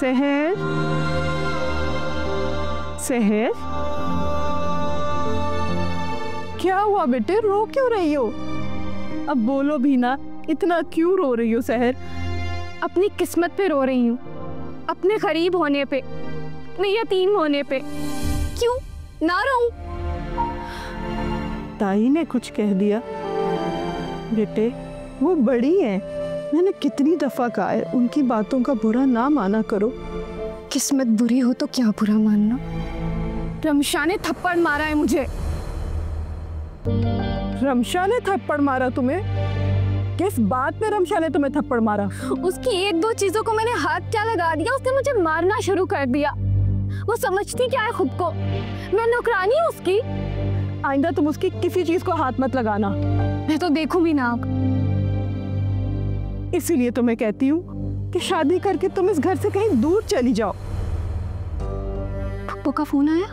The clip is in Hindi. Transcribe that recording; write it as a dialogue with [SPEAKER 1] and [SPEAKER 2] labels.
[SPEAKER 1] सहर, सहर, क्या हुआ बेटे, रो क्यों रही हो? अब बोलो भी ना, इतना क्यों रो रही हो सहर?
[SPEAKER 2] अपनी किस्मत पे रो रही हूँ, अपने गरीब होने पे, अपने यतीम होने पे। क्यों ना रोऊं?
[SPEAKER 1] ताई ने कुछ कह दिया? बेटे वो बड़ी है, मैंने कितनी दफा कहा है उनकी बातों का बुरा ना माना करो।
[SPEAKER 2] किस्मत बुरी हो तो क्या बुरा मानना? रमशा ने थप्पड़ मारा है मुझे।
[SPEAKER 1] रमशा ने थप्पड़ मारा तुम्हें? किस बात पे रमशा ने तुम्हें थप्पड़ मारा?
[SPEAKER 2] उसकी एक दो चीजों को मैंने हाथ क्या लगा दिया, उसने मुझे मारना शुरू कर दिया। वो समझती क्या है खुद को? मैं नौकरानी हूँ उसकी।
[SPEAKER 1] आइंदा तुम उसकी किसी चीज को हाथ मत लगाना।
[SPEAKER 2] मैं तो देखूं भी ना अब।
[SPEAKER 1] इसीलिए तो मैं कहती हूँ कि शादी करके तुम इस घर से कहीं दूर चली जाओ।
[SPEAKER 2] पप्पू का फोन आया?